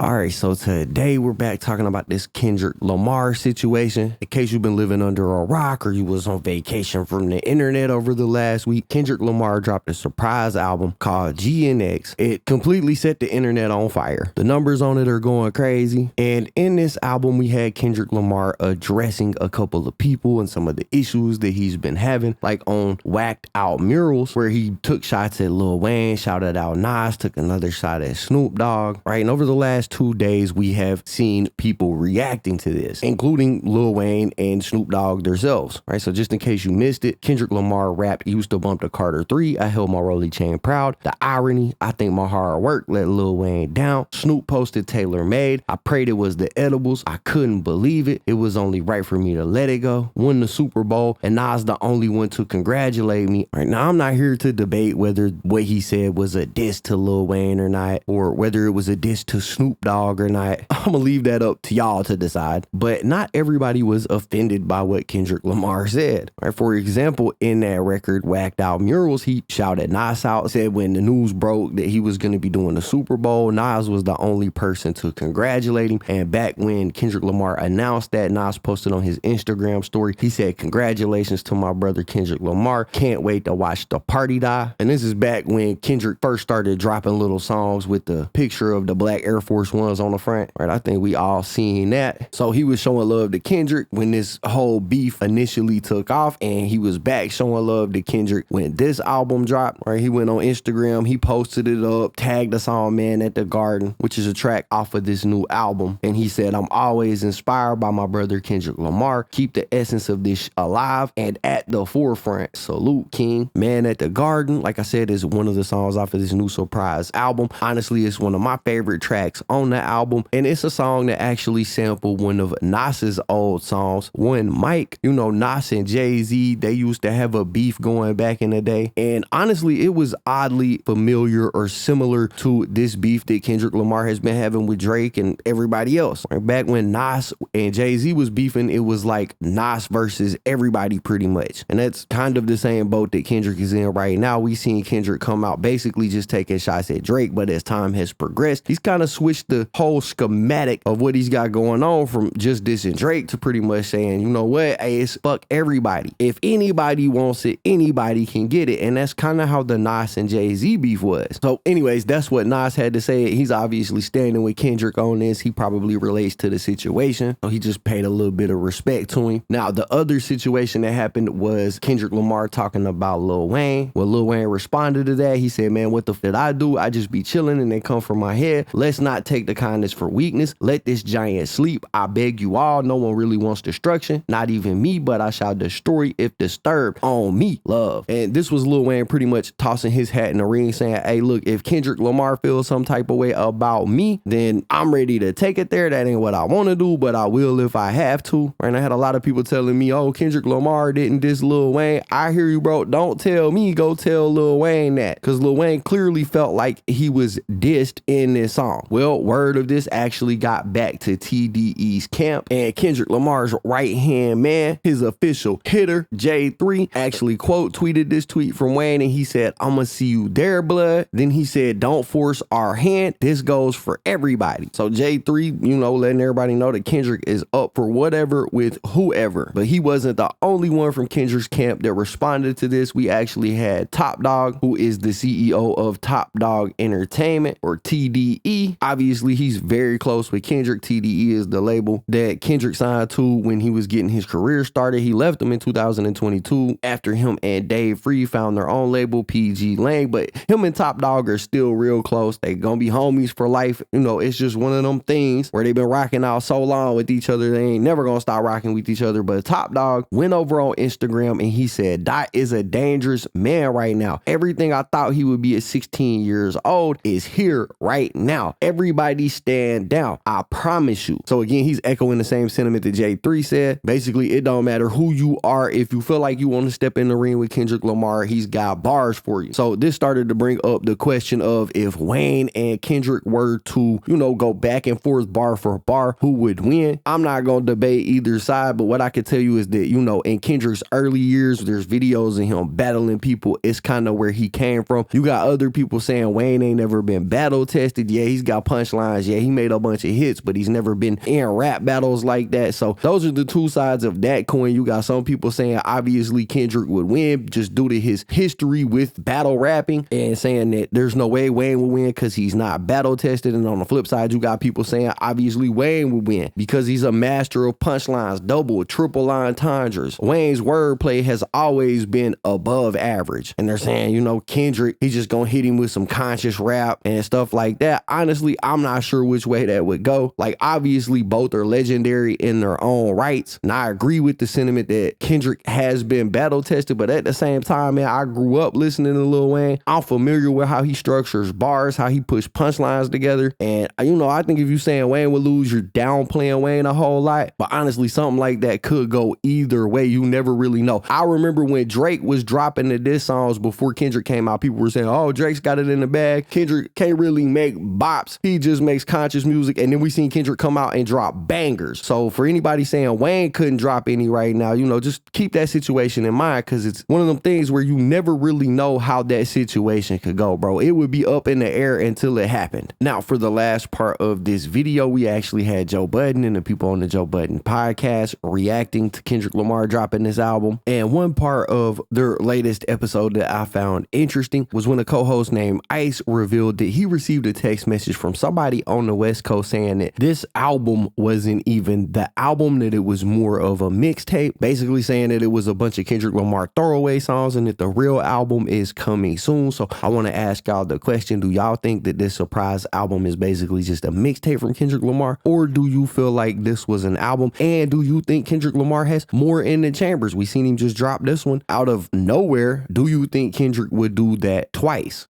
All right, so today we're back talking about this Kendrick Lamar situation. In case you've been living under a rock or you was on vacation from the internet over the last week, Kendrick Lamar dropped a surprise album called GNX. It completely set the internet on fire. The numbers on it are going crazy. And in this album, we had Kendrick Lamar addressing a couple of people and some of the issues that he's been having, like on Whacked Out Murals, where he took shots at Lil Wayne, shouted out Nas, took another shot at Snoop Dogg, right? And over the last 2 days, we have seen people reacting to this, including Lil Wayne and Snoop Dogg themselves, right? So just in case you missed it, Kendrick Lamar rapped, "Used to bump the Carter 3, I held my Rollie chain proud. The irony, I think my hard work let Lil Wayne down." Snoop posted Taylor Made, "I prayed it was the edibles. I couldn't believe it. It was only right for me to let it go. Won the Super Bowl, and Nas the only one to congratulate me." All right, now I'm not here to debate whether what he said was a diss to Lil Wayne or not, or whether it was a diss to Snoop Dogg or not. I'm gonna leave that up to y'all to decide. But not everybody was offended by what Kendrick Lamar said. Right? For example, in that record, Whacked Out Murals, he shouted Nas out, said when the news broke that he was gonna be doing the Super Bowl, Nas was the only person to congratulate him. And back when Kendrick Lamar announced that, Nas posted on his Instagram story, he said, "Congratulations to my brother Kendrick Lamar. Can't wait to watch the party die." And this is back when Kendrick first started dropping little songs with the picture of the black Air Force Ones on the front, right? I think we all seen that. So he was showing love to Kendrick when this whole beef initially took off, and he was back showing love to Kendrick when this album dropped, right? He went on Instagram, he posted it up, tagged us all, "Man at the Garden," which is a track off of this new album. And he said, "I'm always inspired by my brother Kendrick Lamar. Keep the essence of this alive and at the forefront. Salute, King." "Man at the Garden," like I said, is one of the songs off of this new surprise album. Honestly, it's one of my favorite tracks on the album, and it's a song that actually sampled one of Nas's old songs, One Mic. You know, Nas and Jay-Z, they used to have a beef going back in the day, and honestly, it was oddly familiar or similar to this beef that Kendrick Lamar has been having with Drake and everybody else. Right? Back when Nas and Jay-Z was beefing, it was like Nas versus everybody pretty much, and that's kind of the same boat that Kendrick is in right now. We seen Kendrick come out basically just taking shots at Drake, but as time has progressed, he's kind of switched the whole schematic of what he's got going on from just dissing Drake to pretty much saying, you know what, hey, it's fuck everybody. If anybody wants it, anybody can get it. And that's kind of how the Nas and Jay-Z beef was. So anyways, that's what Nas had to say. He's obviously standing with Kendrick on this. He probably relates to the situation, so he just paid a little bit of respect to him. Now, the other situation that happened was Kendrick Lamar talking about Lil Wayne. Well, Lil Wayne responded to that. He said, "Man, what the f*** did I do? I just be chilling and they come from my head. Let's not take the kindness for weakness. Let this giant sleep. I beg you all. No one really wants destruction. Not even me, but I shall destroy if disturbed. On me, love." And this was Lil Wayne pretty much tossing his hat in the ring saying, hey, look, if Kendrick Lamar feels some type of way about me, then I'm ready to take it there. That ain't what I want to do, but I will if I have to. And I had a lot of people telling me, oh, Kendrick Lamar didn't diss Lil Wayne. I hear you, bro. Don't tell me. Go tell Lil Wayne that. Because Lil Wayne clearly felt like he was dissed in this song. Well, word of this actually got back to TDE's camp, and Kendrick Lamar's right-hand man, his official hitter, J3, actually quote tweeted this tweet from Wayne, and he said, "I'ma see you there, blood." Then he said, "Don't force our hand. This goes for everybody." So J3, you know, letting everybody know that Kendrick is up for whatever with whoever. But he wasn't the only one from Kendrick's camp that responded to this. We actually had Top Dawg, who is the CEO of Top Dawg Entertainment, or TDE. Obviously, he's very close with Kendrick. TDE is the label that Kendrick signed to when he was getting his career started. He left them in 2022 after him and Dave Free found their own label, PG Lang, but him and Top Dawg are still real close. They gonna be homies for life. You know, it's just one of them things where they've been rocking out so long with each other, they ain't never gonna stop rocking with each other. But Top Dawg went over on Instagram and he said, "Dot is a dangerous man right now. Everything I thought he would be at 16 years old is here right now. Everybody stand down. I promise you." So again, he's echoing the same sentiment that J3 said. Basically, it don't matter who you are. If you feel like you want to step in the ring with Kendrick Lamar, he's got bars for you. So this started to bring up the question of if Wayne and Kendrick were to, you know, go back and forth bar for bar, who would win? I'm not going to debate either side, but what I can tell you is that, you know, in Kendrick's early years, there's videos of him battling people. It's kind of where he came from. You got other people saying Wayne ain't never been battle tested. Yeah, he's got punched punchlines. Yeah, he made a bunch of hits, but he's never been in rap battles like that. So those are the two sides of that coin. You got some people saying obviously Kendrick would win just due to his history with battle rapping, and saying that there's no way Wayne would win because he's not battle tested. And on the flip side, you got people saying obviously Wayne would win because he's a master of punchlines, double, triple entendres. Wayne's wordplay has always been above average. And they're saying, you know, Kendrick, he's just gonna hit him with some conscious rap and stuff like that. Honestly, I'm not sure which way that would go. Like, obviously both are legendary in their own rights. And I agree with the sentiment that Kendrick has been battle tested, but at the same time, man, I grew up listening to Lil Wayne. I'm familiar with how he structures bars, how he puts punchlines together. And, you know, I think if you're saying Wayne would lose, you're downplaying Wayne a whole lot. But honestly, something like that could go either way. You never really know. I remember when Drake was dropping the diss songs before Kendrick came out, people were saying, oh, Drake's got it in the bag. Kendrick can't really make bops. He just makes conscious music. And then we seen Kendrick come out and drop bangers. So for anybody saying Wayne couldn't drop any right now, you know, just keep that situation in mind, because it's one of them things where you never really know how that situation could go, bro. It would be up in the air until it happened. Now, for the last part of this video, we actually had Joe Budden and the people on the Joe Budden podcast reacting to Kendrick Lamar dropping this album. And one part of their latest episode that I found interesting was when a co-host named Ice revealed that he received a text message from somebody on the West Coast saying that this album wasn't even the album, that it was more of a mixtape, basically saying that it was a bunch of Kendrick Lamar throwaway songs and that the real album is coming soon. So I want to ask y'all the question, do y'all think that this surprise album is basically just a mixtape from Kendrick Lamar, or do you feel like this was an album? And do you think Kendrick Lamar has more in the chambers? We seen him just drop this one out of nowhere. Do you think Kendrick would do that twice?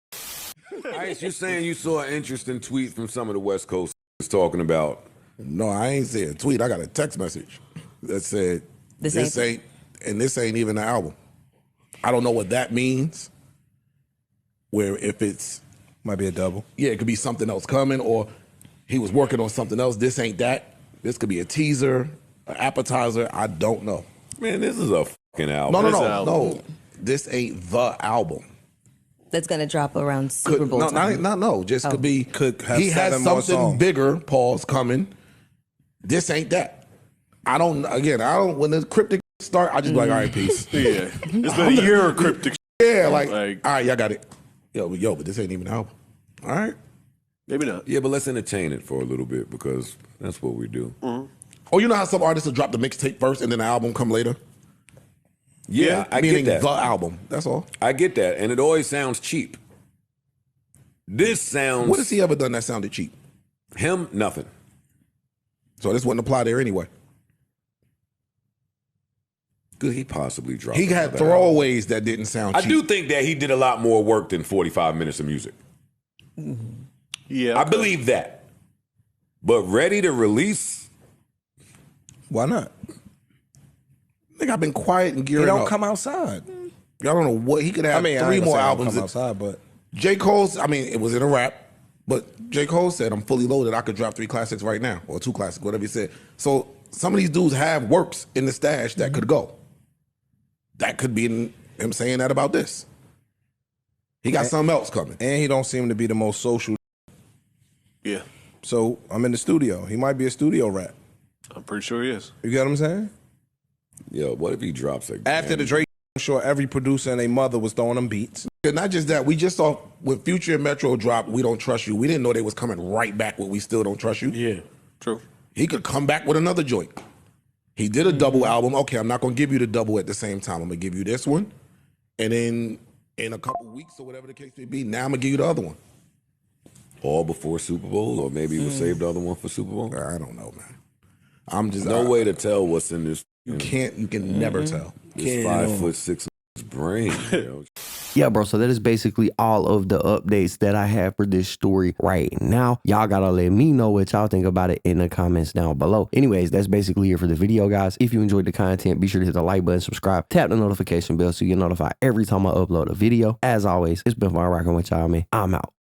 Ice, you saying you saw an interesting tweet from some of the West Coast talking about? No, I ain't see a tweet. I got a text message that said, this ain't even the album. I don't know what that means. Where if it's... Might be a double. Yeah, it could be something else coming, or he was working on something else. This ain't that. This could be a teaser, an appetizer. I don't know. Man, this is a fucking album. No. This ain't the album. That's gonna drop around Super Bowl time. No. Just could be. He has something bigger. Pause coming. This ain't that. I don't. When the cryptic start, I just be like, all right, peace. Yeah, it's been a year of cryptic. Yeah, like, all right, y'all got it. Yo, but this ain't even an album. All right. Maybe not. Yeah, but let's entertain it for a little bit, because that's what we do. Mm-hmm. Oh, you know how some artists will drop the mixtape first and then the album come later? Yeah, I meaning get that. The album. That's all. I get that, and it always sounds cheap. This sounds... What has he ever done that sounded cheap? Him, nothing. So this wouldn't apply there anyway. Could he possibly drop? He had throwaways that didn't sound cheap. I do think that he did a lot more work than 45 minutes of music. Yeah, I believe that. But ready to release? Why not? I think I've been quiet and gearing he up. don't come outside. Y'all don't know what he could have. Three more albums. Come outside, but J. Cole's. It was in a rap, but J. Cole said, "I'm fully loaded. I could drop 3 classics right now, or 2 classics, whatever he said." So some of these dudes have works in the stash that could go. That could be him saying that about this. He got something else coming, and he don't seem to be the most social. Yeah. So I'm in the studio. He might be a studio rap. I'm pretty sure he is. You get what I'm saying? Yo, what if he drops again? After the Drake, I'm sure every producer and their mother was throwing them beats. And not just that, we just saw when Future and Metro dropped We Don't Trust You. We didn't know they was coming right back with We Still Don't Trust You. Yeah, true. He could come back with another joint. He did a double album. Okay, I'm not going to give you the double at the same time. I'm going to give you this one. And then in a couple weeks or whatever the case may be, now I'm going to give you the other one. All before Super Bowl? Or maybe we'll save the other one for Super Bowl? I don't know, man. I'm just... No way to tell what's in this. You can never tell. This 5'6" brain, yo. Yeah, bro, so that is basically all of the updates that I have for this story right now. Y'all gotta let me know what y'all think about it in the comments down below. Anyways, that's basically it for the video, guys. If you enjoyed the content, be sure to hit the like button, subscribe, tap the notification bell so you get notified every time I upload a video. As always, it's been fun rocking with y'all, man. I'm out.